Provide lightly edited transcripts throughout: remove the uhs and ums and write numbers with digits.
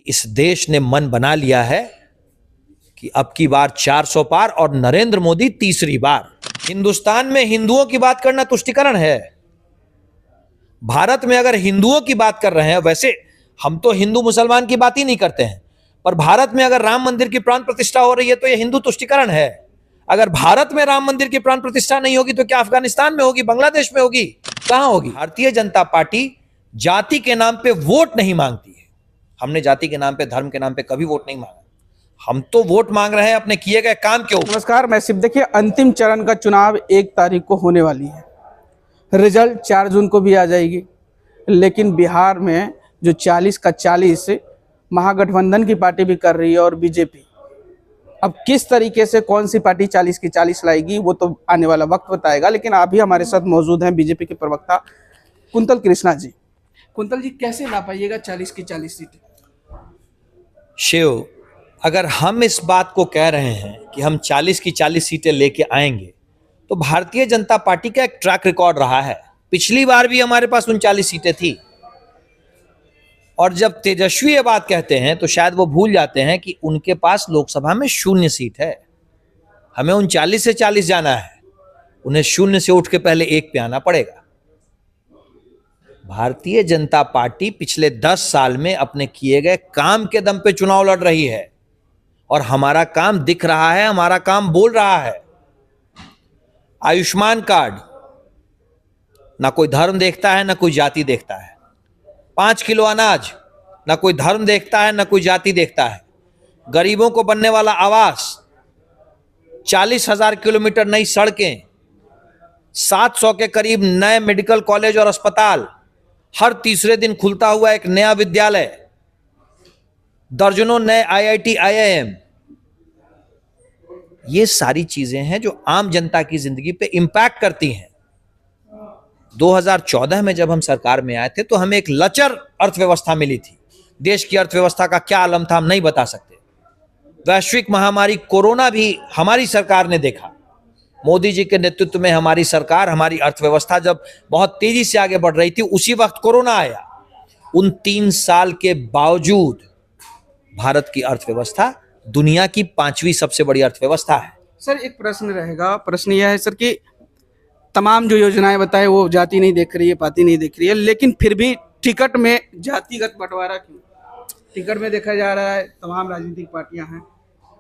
इस देश ने मन बना लिया है कि अब की बार 400 पार और नरेंद्र मोदी तीसरी बार। हिंदुस्तान में हिंदुओं की बात करना तुष्टीकरण है। भारत में अगर हिंदुओं की बात कर रहे हैं, वैसे हम तो हिंदू मुसलमान की बात ही नहीं करते हैं, पर भारत में अगर राम मंदिर की प्राण प्रतिष्ठा हो रही है तो यह हिंदू तुष्टीकरण है। अगर भारत में राम मंदिर की प्राण प्रतिष्ठा नहीं होगी तो क्या अफगानिस्तान में होगी, बांग्लादेश में होगी, कहां होगी? भारतीय जनता पार्टी जाति के नाम पे वोट नहीं मांगती है। हमने जाति के नाम पे, धर्म के नाम पे कभी वोट नहीं मांगा। हम तो वोट मांग रहे हैं अपने किए गए काम के ऊपर। नमस्कार, मैं शिव। देखिए, अंतिम चरण का चुनाव 1 तारीख को होने वाली है। रिजल्ट 4 जून को भी आ जाएगी, लेकिन बिहार में जो 40 का 40 महागठबंधन की पार्टी भी कर रही है और बीजेपी। अब किस तरीके से कौन सी पार्टी 40 की 40 लाएगी वो तो आने वाला वक्त बताएगा। लेकिन अभी हमारे साथ मौजूद हैं बीजेपी के प्रवक्ता कुंतल कृष्णा जी। कुंतल जी, कैसे ला पाइएगा 40 की 40 सीटें? शिव, अगर हम इस बात को कह रहे हैं कि हम 40 की 40 सीटें लेके आएंगे तो भारतीय जनता पार्टी का एक ट्रैक रिकॉर्ड रहा है। पिछली बार भी हमारे पास 39 सीटें थी। और जब तेजस्वी ये बात कहते हैं तो शायद वो भूल जाते हैं कि उनके पास लोकसभा में 0 सीट है। हमें 39 से 40 जाना है, उन्हें 0 से उठ के पहले 1 पे आना पड़ेगा। भारतीय जनता पार्टी पिछले 10 साल में अपने किए गए काम के दम पे चुनाव लड़ रही है और हमारा काम दिख रहा है, हमारा काम बोल रहा है। आयुष्मान कार्ड, ना कोई धर्म देखता है ना कोई जाति देखता है। 5 किलो अनाज, ना कोई धर्म देखता है ना कोई जाति देखता है। गरीबों को बनने वाला आवास, 40,000 किलोमीटर नई सड़कें, 700 के करीब नए मेडिकल कॉलेज और अस्पताल, हर तीसरे दिन खुलता हुआ एक नया विद्यालय, दर्जनों नए IIT IIM। ये सारी चीजें हैं जो आम जनता की जिंदगी पे इंपैक्ट करती हैं। 2014 में जब हम सरकार में आए थे तो हमें एक लचर अर्थव्यवस्था मिली थी। देश की अर्थव्यवस्था का क्या आलम था हम नहीं बता सकते। वैश्विक महामारी कोरोना भी हमारी सरकार ने देखा। मोदी जी के नेतृत्व में हमारी सरकार, हमारी अर्थव्यवस्था जब बहुत तेजी से आगे बढ़ रही थी, उसी वक्त कोरोना आया। उन 3 साल के बावजूद भारत की अर्थव्यवस्था दुनिया की 5वीं सबसे बड़ी अर्थव्यवस्था है। सर, एक प्रश्न रहेगा। प्रश्न यह है सर कि तमाम जो योजनाएं बताए वो जाति नहीं देख रही है, पाति नहीं देख रही है, लेकिन फिर भी टिकट में जातिगत बंटवारा क्यों? टिकट में देखा जा रहा है तमाम राजनीतिक पार्टियां हैं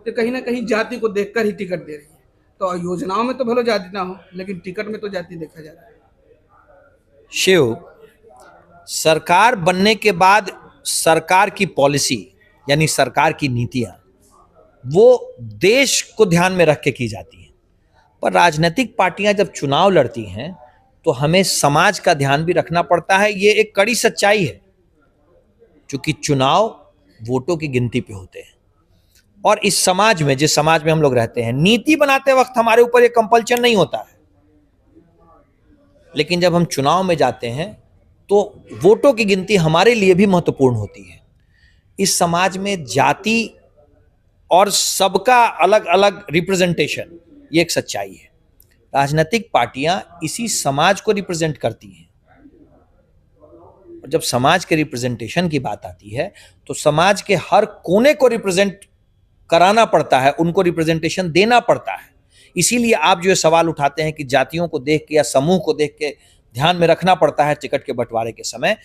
तो कहीं ना कहीं जाति को देखकर ही टिकट दे रही है। तो योजनाओं में तो भले जाति ना हो, लेकिन टिकट में तो जाति देखा जा रहा है। शिव, सरकार बनने के बाद सरकार की पॉलिसी यानी सरकार की नीतियां वो देश को ध्यान में रख के की जाती हैं। पर राजनीतिक पार्टियां जब चुनाव लड़ती हैं तो हमें समाज का ध्यान भी रखना पड़ता है। ये एक कड़ी सच्चाई है, क्योंकि चुनाव वोटों की गिनती पे होते हैं। और इस समाज में, जिस समाज में हम लोग रहते हैं, नीति बनाते वक्त हमारे ऊपर ये कंपल्शन नहीं होता है, लेकिन जब हम चुनाव में जाते हैं तो वोटों की गिनती हमारे लिए भी महत्वपूर्ण होती है। इस समाज में जाति और सबका अलग अलग रिप्रेजेंटेशन, ये एक सच्चाई है। राजनीतिक पार्टियां इसी समाज को रिप्रेजेंट करती हैं। और जब समाज के रिप्रेजेंटेशन की बात आती है तो समाज के हर कोने को रिप्रेजेंट कराना पड़ता है, उनको रिप्रेजेंटेशन देना पड़ता है। इसीलिए आप जो सवाल उठाते हैं कि जातियों को देख के या समूह को देख के ध्यान में रखना पड़ता है टिकट के बंटवारे के समय,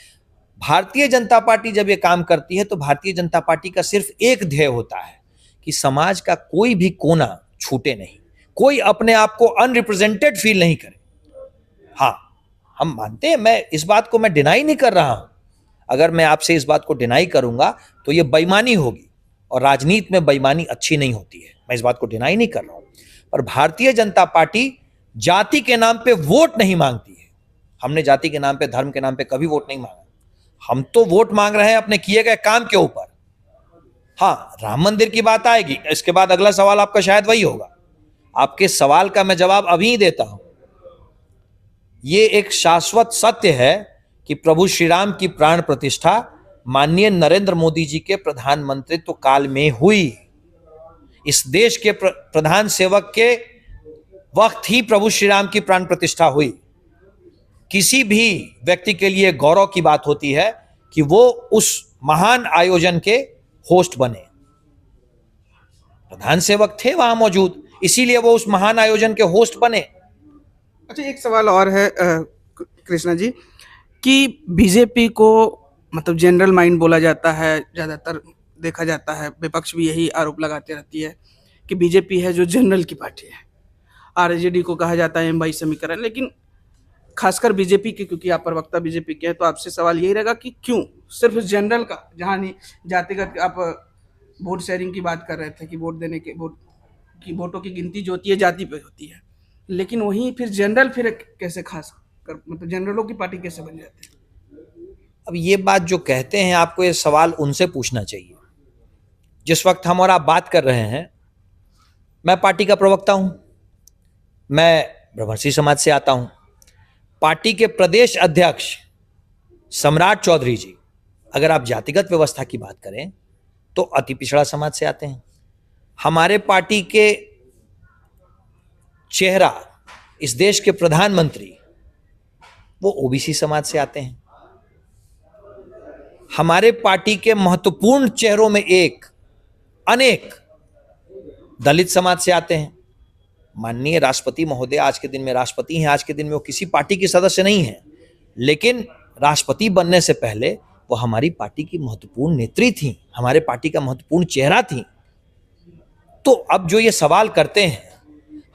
भारतीय जनता पार्टी जब ये काम करती है तो भारतीय जनता पार्टी का सिर्फ एक ध्येय होता है कि समाज का कोई भी कोना छूटे नहीं, कोई अपने आप को अनरिप्रेजेंटेड फील नहीं करे। हाँ, हम मानते हैं, मैं इस बात को मैं डिनाई नहीं कर रहा हूं। अगर मैं आपसे इस बात को डिनाई करूंगा तो यह बेईमानी होगी, और राजनीति में बेईमानी अच्छी नहीं होती है। मैं इस बात को डिनाई नहीं कर रहा हूं, पर भारतीय जनता पार्टी जाति के नाम पे वोट नहीं मांगती है। हमने जाति के नाम पे, धर्म के नाम पे कभी वोट नहीं मांगा। हम तो वोट मांग रहे हैं अपने किए गए काम के ऊपर। हाँ, राम मंदिर की बात आएगी, इसके बाद अगला सवाल आपका शायद वही होगा। आपके सवाल का मैं जवाब अभी ही देता हूं। यह एक शाश्वत सत्य है कि प्रभु श्री राम की प्राण प्रतिष्ठा माननीय नरेंद्र मोदी जी के प्रधानमंत्रित्व काल में हुई। इस देश के प्रधान सेवक के वक्त ही प्रभु श्री राम की प्राण प्रतिष्ठा हुई। किसी भी व्यक्ति के लिए गौरव की बात होती है कि वो उस महान आयोजन के होस्ट बने। प्रधान सेवक थे वहां मौजूद, इसीलिए वो उस महान आयोजन के होस्ट बने। अच्छा, एक सवाल और है कृष्णा जी, कि बीजेपी को मतलब जनरल माइंड बोला जाता है, ज़्यादातर देखा जाता है, विपक्ष भी यही आरोप लगाते रहती है कि बीजेपी है जो जनरल की पार्टी है। आरजेडी को कहा जाता है एम समीकरण, लेकिन खासकर बीजेपी के, क्योंकि आप प्रवक्ता बीजेपी के हैं, तो आपसे सवाल यही रहेगा कि क्यों सिर्फ जनरल का, जहाँ नहीं जातिगत, आप वोट शेयरिंग की बात कर रहे थे कि वोट देने के, वोटों की गिनती जो होती है जाति पे होती है, लेकिन वहीं फिर जनरल फिर कैसे खास कर, मतलब जनरलों की पार्टी कैसे बन जाती है? अब ये बात जो कहते हैं, आपको ये सवाल उनसे पूछना चाहिए। जिस वक्त हम और आप बात कर रहे हैं, मैं पार्टी का प्रवक्ता हूं, मैं ब्रह्मर्षि समाज से आता हूं। पार्टी के प्रदेश अध्यक्ष सम्राट चौधरी जी, अगर आप जातिगत व्यवस्था की बात करें तो अति पिछड़ा समाज से आते हैं। हमारे पार्टी के चेहरा, इस देश के प्रधानमंत्री, वो ओबीसी समाज से आते हैं। हमारे पार्टी के महत्वपूर्ण चेहरों में एक, अनेक दलित समाज से आते हैं। माननीय राष्ट्रपति महोदय आज के दिन में राष्ट्रपति हैं, आज के दिन में वो किसी पार्टी के सदस्य नहीं हैं, लेकिन राष्ट्रपति बनने से पहले वो हमारी पार्टी की महत्वपूर्ण नेत्री थी, हमारे पार्टी का महत्वपूर्ण चेहरा थी। तो अब जो ये सवाल करते हैं,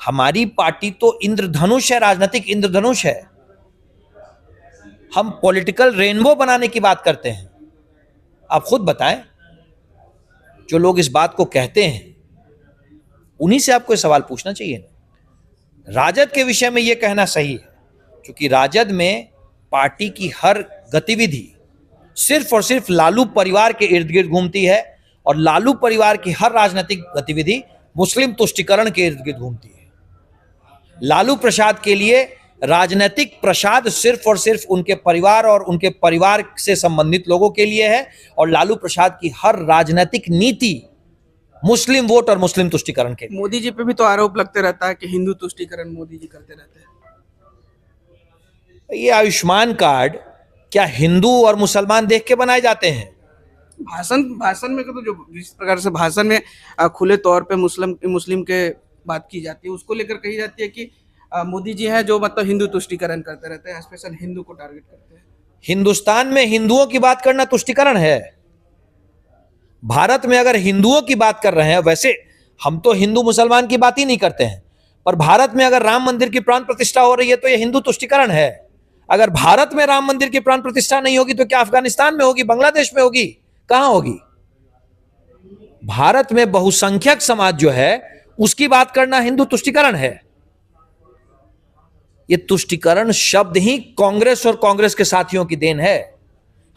हमारी पार्टी तो इंद्रधनुष है, राजनीतिक इंद्रधनुष है। हम पॉलिटिकल रेनबो बनाने की बात करते हैं। आप खुद बताएं, जो लोग इस बात को कहते हैं, उन्हीं से आपको सवाल पूछना चाहिए। राजद के विषय में यह कहना सही है, क्योंकि राजद में पार्टी की हर गतिविधि सिर्फ और सिर्फ लालू परिवार के इर्द गिर्द घूमती है, और लालू परिवार की हर राजनीतिक गतिविधि मुस्लिम तुष्टीकरण के इर्द गिर्द घूमती है। लालू प्रसाद के लिए राजनीतिक प्रसाद सिर्फ और सिर्फ उनके परिवार और उनके परिवार से संबंधित लोगों के लिए है, और लालू प्रसाद की हर राजनीतिक नीति मुस्लिम वोट और मुस्लिम तुष्टीकरण के लिए। मोदी जी पे भी तो आरोप लगते रहता है कि हिंदू तुष्टीकरण मोदी जी करते रहते हैं। ये आयुष्मान कार्ड क्या हिंदू और मुसलमान देख के बनाए जाते हैं? भाषण में तो जो जिस प्रकार से भाषण में खुले तौर पे मुस्लिम के बात की जाती है, उसको लेकर कही जाती है कि मोदी जी हैं जो मतलब हिंदू तुष्टीकरण करते रहते हैं, स्पेशल हिंदू को टारगेट करते हैं। हिंदुस्तान में हिंदुओं की बात करना तुष्टीकरण है? भारत में अगर हिंदुओं की बात कर रहे हैं, वैसे हम तो हिंदू मुसलमान की बात ही नहीं करते हैं, पर भारत में अगर राम मंदिर की प्राण प्रतिष्ठा हो रही है तो यह हिंदू तुष्टीकरण है। अगर भारत में राम मंदिर की प्राण प्रतिष्ठा नहीं होगी तो क्या अफगानिस्तान में होगी, बांग्लादेश में होगी, कहां होगी? भारत में बहुसंख्यक समाज जो है उसकी बात करना हिंदू तुष्टीकरण है। यह तुष्टीकरण शब्द ही कांग्रेस और कांग्रेस के साथियों की देन है।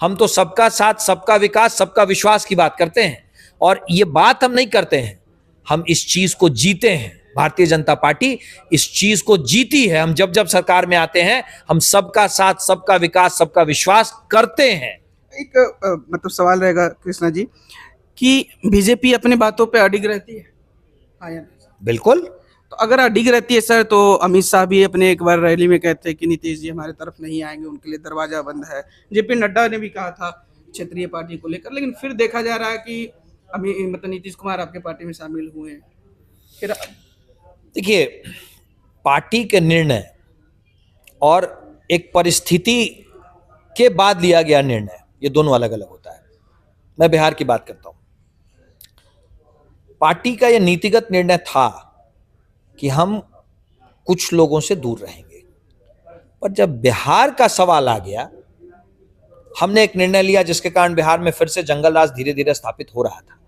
हम तो सबका साथ, सबका विकास, सबका विश्वास की बात करते हैं, और यह बात हम नहीं करते हैं, हम इस चीज को जीते हैं। भारतीय जनता पार्टी इस चीज को जीती है। हम जब जब सरकार में आते हैं, हम सबका साथ, सबका विकास, सबका विश्वास करते हैं। एक मतलब सवाल रहेगा कृष्णा जी कि बीजेपी अपनी बातों पे अडिग रहती है, हाँ या नहीं? बिल्कुल। तो अगर अडिग रहती है सर, तो अमित शाह भी अपने एक बार रैली में कहते हैं कि नीतीश जी हमारे तरफ नहीं आएंगे, उनके लिए दरवाजा बंद है। जेपी नड्डा ने भी कहा था क्षेत्रीय पार्टी को लेकर, लेकिन फिर देखा जा रहा है कि अभी मतलब नीतीश कुमार आपके पार्टी में शामिल हुए हैं। फिर देखिए, पार्टी के निर्णय और एक परिस्थिति के बाद लिया गया निर्णय, ये दोनों अलग अलग होता है। मैं बिहार की बात करता हूं। पार्टी का यह नीतिगत निर्णय था कि हम कुछ लोगों से दूर रहेंगे, पर जब बिहार का सवाल आ गया, हमने एक निर्णय लिया जिसके कारण बिहार में फिर से जंगल राज धीरे धीरे स्थापित हो रहा था।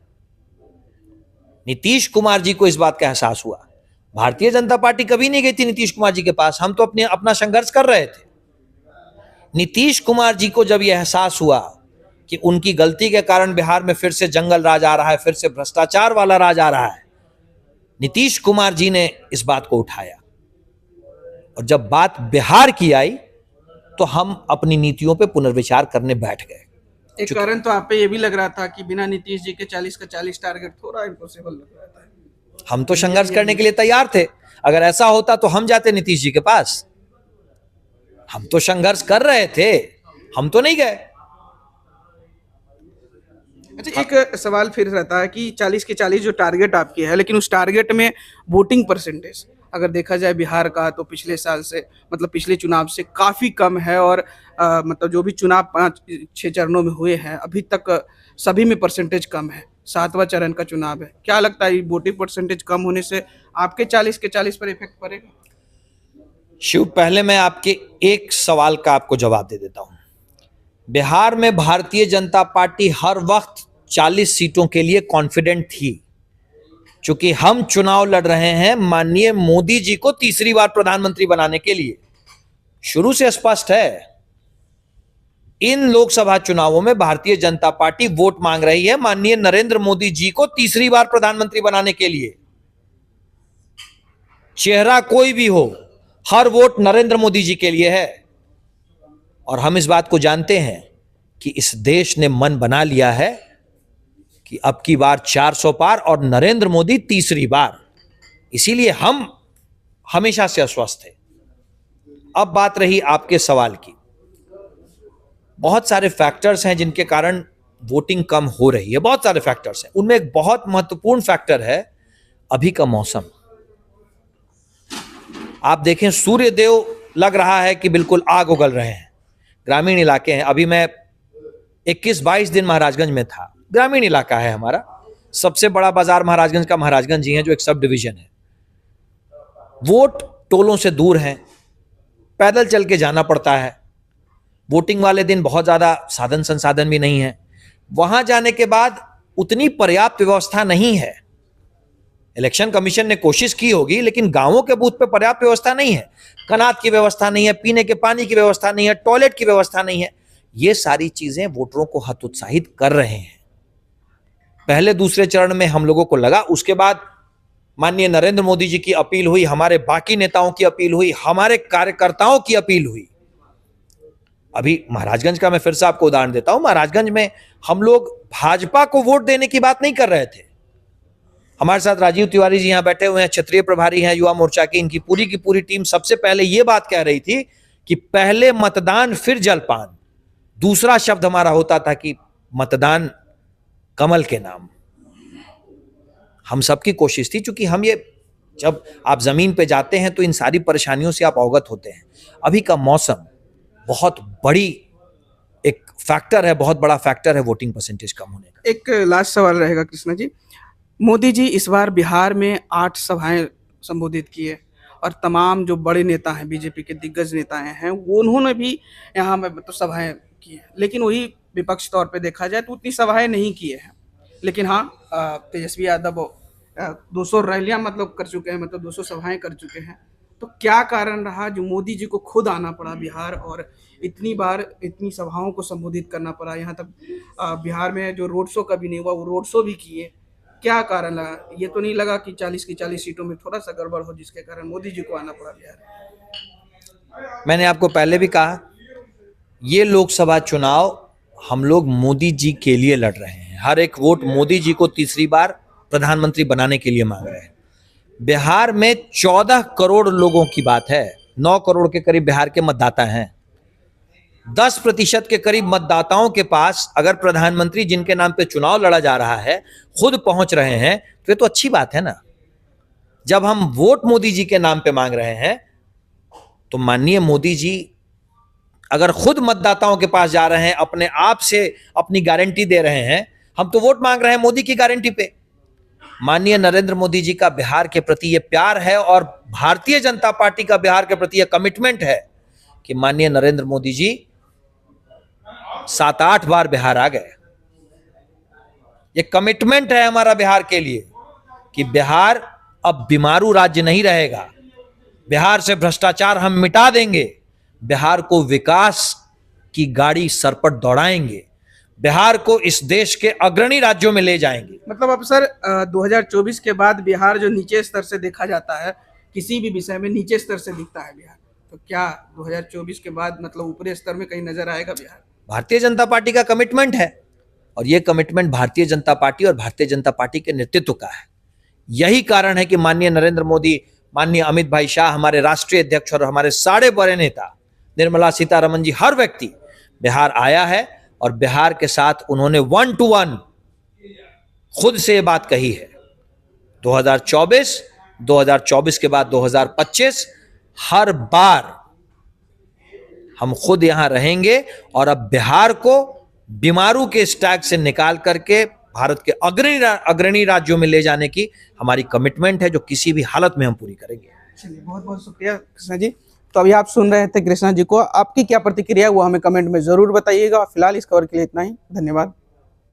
नीतीश कुमार जी को इस बात का एहसास हुआ। भारतीय जनता पार्टी कभी नहीं गई थी नीतीश कुमार जी के पास, हम तो अपना संघर्ष कर रहे थे। नीतीश कुमार जी को जब यह एहसास हुआ कि उनकी गलती के कारण बिहार में फिर से जंगल राज आ रहा है, फिर से भ्रष्टाचार वाला राज आ रहा है, नीतीश कुमार जी ने इस बात को उठाया, और जब बात बिहार की आई तो हम अपनी नीतियों पे पुनर्विचार करने बैठ गए। एक कारण तो आप पे ये भी लग रहा था कि बिना नीतीश जी के 40 का 40 टारगेट थोड़ा इम्पॉसिबल लग रहा था। हम तो संघर्ष करने के लिए तैयार थे। अगर ऐसा होता तो हम जाते नीतीश जी के पास। हम तो संघर्ष कर रहे थे, हम तो नहीं गए। अच्छा, एक सवाल फिर रहता है कि 40 के 40 जो टारगेट आपकी है, लेकिन उस टारगेट में वोटिंग परसेंटेज अगर देखा जाए बिहार का, तो पिछले साल से मतलब पिछले चुनाव से काफ़ी कम है। और मतलब जो भी चुनाव 5-6 चरणों में हुए हैं अभी तक सभी में परसेंटेज कम है। 7वां चरण का चुनाव है, क्या लगता है वोटिंग परसेंटेज कम होने से आपके 40 के 40 पर इफेक्ट पड़ेगा? शिव, पहले मैं आपके एक सवाल का आपको जवाब दे देता हूं। बिहार में भारतीय जनता पार्टी हर वक्त 40 सीटों के लिए कॉन्फिडेंट थी, क्योंकि हम चुनाव लड़ रहे हैं माननीय मोदी जी को तीसरी बार प्रधानमंत्री बनाने के लिए। शुरू से स्पष्ट है, इन लोकसभा चुनावों में भारतीय जनता पार्टी वोट मांग रही है माननीय नरेंद्र मोदी जी को तीसरी बार प्रधानमंत्री बनाने के लिए। चेहरा कोई भी हो, हर वोट नरेंद्र मोदी जी के लिए है। और हम इस बात को जानते हैं कि इस देश ने मन बना लिया है कि अब की बार 400 पार और नरेंद्र मोदी तीसरी बार। इसीलिए हम हमेशा से आश्वस्त थे। अब बात रही आपके सवाल की, बहुत सारे फैक्टर्स हैं जिनके कारण वोटिंग कम हो रही है। बहुत सारे फैक्टर्स हैं, उनमें एक बहुत महत्वपूर्ण फैक्टर है अभी का मौसम। आप देखें, सूर्यदेव लग रहा है कि बिल्कुल आग उगल रहे हैं। ग्रामीण इलाके हैं। अभी मैं 21-22 दिन महाराजगंज में था। ग्रामीण इलाका है हमारा। सबसे बड़ा बाजार महाराजगंज का महाराजगंज ही है, जो एक सब डिवीजन है। वोट टोलों से दूर हैं, पैदल चल के जाना पड़ता है। वोटिंग वाले दिन बहुत ज्यादा साधन संसाधन भी नहीं है। वहां जाने के बाद उतनी पर्याप्त व्यवस्था नहीं है। इलेक्शन कमीशन ने कोशिश की होगी, लेकिन गांवों के बूथ पे पर्याप्त व्यवस्था नहीं है। कनात की व्यवस्था नहीं है, पीने के पानी की व्यवस्था नहीं है, टॉयलेट की व्यवस्था नहीं है। ये सारी चीजें वोटरों को हतोत्साहित कर रहे हैं। पहले दूसरे चरण में हम लोगों को लगा, उसके बाद माननीय नरेंद्र मोदी जी की अपील हुई, हमारे बाकी नेताओं की अपील हुई, हमारे कार्यकर्ताओं की अपील हुई। अभी महाराजगंज का मैं फिर से आपको उदाहरण देता हूं। महाराजगंज में हम लोग भाजपा को वोट देने की बात नहीं कर रहे थे। हमारे साथ राजीव तिवारी जी यहां बैठे हुए हैं, क्षेत्रीय प्रभारी हैं युवा मोर्चा की। इनकी पूरी की पूरी टीम सबसे पहले यह बात कह रही थी कि पहले मतदान फिर जलपान। दूसरा शब्द हमारा होता था कि मतदान कमल के नाम। हम सबकी कोशिश थी, क्योंकि हम ये, जब आप जमीन पे जाते हैं तो इन सारी परेशानियों से आप अवगत होते हैं। अभी का मौसम बहुत बड़ी एक फैक्टर है, बहुत बड़ा फैक्टर है वोटिंग परसेंटेज कम होने का। एक लास्ट सवाल रहेगा कृष्णा जी। मोदी जी इस बार बिहार में 8 सभाएं संबोधित किए, और तमाम जो बड़े नेता हैं, बीजेपी के दिग्गज नेताएं हैं, वो उन्होंने भी यहाँ में तो सभाएं की हैं। लेकिन वही विपक्ष तौर पे देखा जाए तो उतनी सभाएं नहीं किए हैं। लेकिन हाँ, तेजस्वी यादव 200 रैलियां मतलब कर चुके हैं, मतलब 200 सभाएं कर चुके हैं। तो क्या कारण रहा जो मोदी जी को खुद आना पड़ा बिहार, और इतनी बार इतनी सभाओं को संबोधित करना पड़ा? यहाँ तक बिहार में जो रोड शो कभी नहीं हुआ, वो रोड शो भी किए। क्या कारण लगा? ये तो नहीं लगा कि 40 की 40 सीटों में थोड़ा सा गड़बड़ हो, जिसके कारण मोदी जी को आना पड़ा बिहार? मैंने आपको पहले भी कहा, ये लोकसभा चुनाव हम लोग मोदी जी के लिए लड़ रहे हैं। हर एक वोट मोदी जी को तीसरी बार प्रधानमंत्री बनाने के लिए मांग रहे हैं। बिहार में 14 करोड़ लोगों की बात है। 9 करोड़ के करीब बिहार के मतदाता हैं। 10% के करीब मतदाताओं के पास अगर प्रधानमंत्री जिनके नाम पे चुनाव लड़ा जा रहा है खुद पहुंच रहे हैं, तो ये तो अच्छी बात है ना। जब हम वोट मोदी जी के नाम पे मांग रहे हैं, तो माननीय मोदी जी अगर खुद मतदाताओं के पास जा रहे हैं, अपने आप से अपनी गारंटी दे रहे हैं, हम तो वोट मांग रहे हैं मोदी की गारंटी पे। माननीय नरेंद्र मोदी जी का बिहार के प्रति यह प्यार है, और भारतीय जनता पार्टी का बिहार के प्रति यह कमिटमेंट है कि माननीय नरेंद्र मोदी जी 7-8 बार बिहार आ गए। ये कमिटमेंट है हमारा बिहार के लिए कि बिहार अब बीमारू राज्य नहीं रहेगा। बिहार से भ्रष्टाचार हम मिटा देंगे। बिहार को विकास की गाड़ी सर पर दौड़ाएंगे। बिहार को इस देश के अग्रणी राज्यों में ले जाएंगे। मतलब अब सर 2024 के बाद बिहार जो नीचे स्तर से देखा जाता है, किसी भी विषय में नीचे स्तर से दिखता है बिहार, तो क्या 2024 के बाद मतलब ऊपरी स्तर में कहीं नजर आएगा बिहार? भारतीय जनता पार्टी का कमिटमेंट है, और यह कमिटमेंट भारतीय जनता पार्टी और भारतीय जनता पार्टी के नेतृत्व का है। यही कारण है कि माननीय नरेंद्र मोदी, माननीय अमित भाई शाह, हमारे राष्ट्रीय अध्यक्ष, और हमारे सारे बड़े नेता निर्मला सीतारमण जी, हर व्यक्ति बिहार आया है, और बिहार के साथ उन्होंने 1-to-1 खुद से ये बात कही है। 2024 के बाद 2025 हर बार हम खुद यहां रहेंगे और अब बिहार को बीमारू के स्टैग से निकाल करके भारत के अग्रणी राज्यों में ले जाने की हमारी कमिटमेंट है, जो किसी भी हालत में हम पूरी करेंगे। चलिए, बहुत बहुत शुक्रिया कृष्णा जी। तो अभी आप सुन रहे थे कृष्णा जी को। आपकी क्या प्रतिक्रिया है वो हमें कमेंट में जरूर बताइएगा। फिलहाल इस खबर के लिए इतना ही। धन्यवाद।